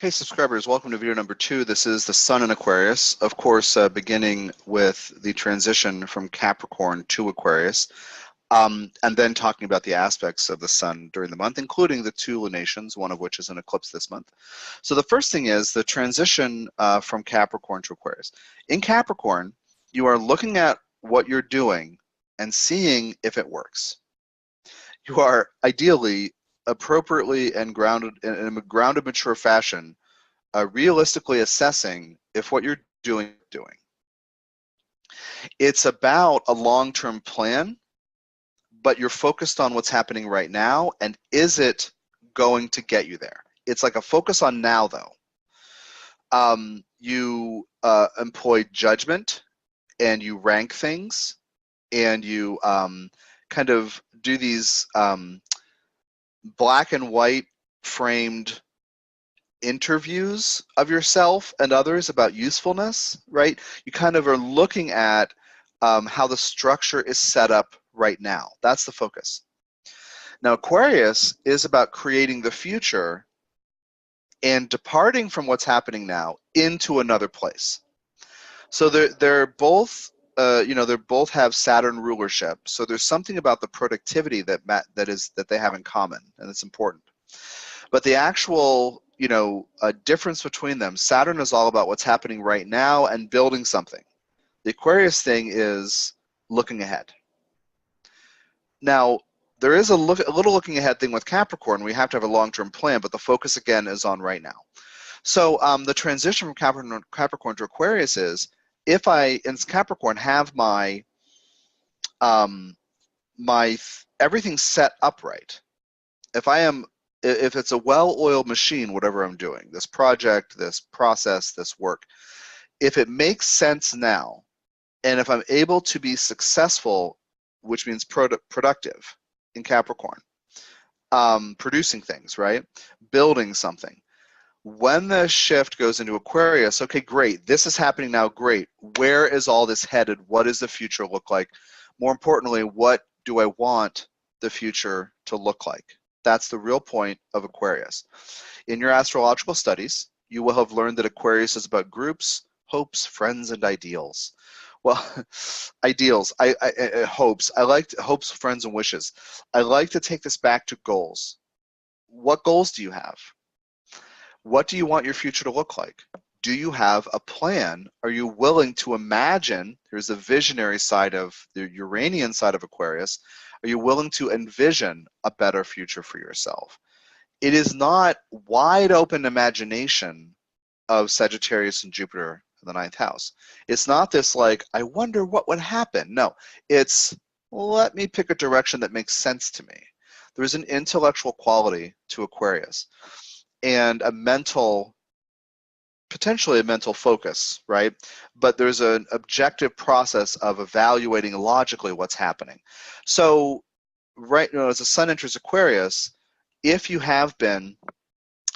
Hey subscribers, welcome to video number 2. This is the Sun in Aquarius, of course beginning with the transition from Capricorn to Aquarius, and then talking about the aspects of the Sun during the month, including the 2 lunations, one of which is an eclipse this month. So the first thing is the transition from Capricorn to Aquarius. In Capricorn, you are looking at what you're doing and seeing if it works. You are ideally appropriately and grounded in a grounded, mature fashion, realistically assessing if what you're doing. It's about a long-term plan, but you're focused on what's happening right now, and is it going to get you there? It's like a focus on now, though. You employ judgment, and you rank things, and you kind of do these black and white framed interviews of yourself and others about usefulness, right? You kind of are looking at how the structure is set up right now. That's the focus. Now, Aquarius is about creating the future and departing from what's happening now into another place. So they're both they both have Saturn rulership. So there's something about the productivity that they have in common, and it's important. But the actual difference between them, Saturn is all about what's happening right now and building something. The Aquarius thing is looking ahead. Now, there is a little looking ahead thing with Capricorn. We have to have a long-term plan, but the focus again is on right now. So the transition from Capricorn to Aquarius is, if I, in Capricorn, have my everything set up right, if it's a well-oiled machine, whatever I'm doing, this project, this process, this work, if it makes sense now, and if I'm able to be successful, which means productive in Capricorn, producing things, right? Building something. When the shift goes into Aquarius, okay, great, this is happening now, great. Where is all this headed? What does the future look like? More importantly, what do I want the future to look like? That's the real point of Aquarius. In your astrological studies, you will have learned that Aquarius is about groups, hopes, friends, and ideals. Well, ideals, hopes. I like hopes, friends, and wishes. I like to take this back to goals. What goals do you have? What do you want your future to look like? Do you have a plan? Are you willing to imagine? There's a visionary side of the Uranian side of Aquarius. Are you willing to envision a better future for yourself? It is not wide open imagination of Sagittarius and Jupiter in the 9th house. It's not this like, I wonder what would happen. No, it's let me pick a direction that makes sense to me. There's an intellectual quality to Aquarius and potentially a mental focus, right? But there's an objective process of evaluating logically what's happening. So right now, as the Sun enters Aquarius, if you have been,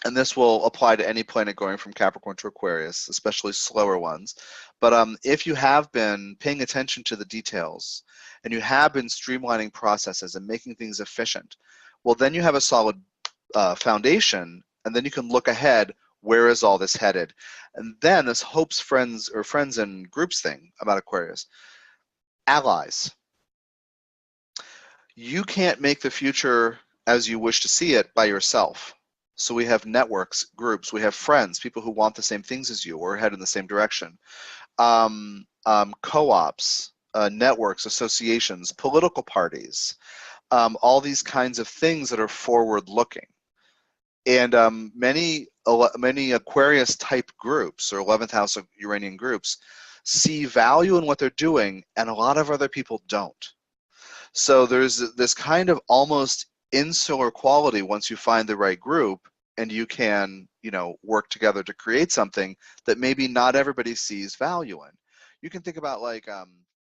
and this will apply to any planet going from Capricorn to Aquarius, especially slower ones, but if you have been paying attention to the details and you have been streamlining processes and making things efficient, well, then you have a solid foundation, and then you can look ahead. Where is all this headed? And then this hopes, friends, or friends and groups thing about Aquarius. Allies. You can't make the future as you wish to see it by yourself. So we have networks, groups, we have friends, people who want the same things as you or head in the same direction. Co-ops, networks, associations, political parties, all these kinds of things that are forward-looking. And many Aquarius type groups or 11th house of Uranian groups see value in what they're doing, and a lot of other people don't. So there's this kind of almost insular quality once you find the right group, and you can work together to create something that maybe not everybody sees value in. You can think about like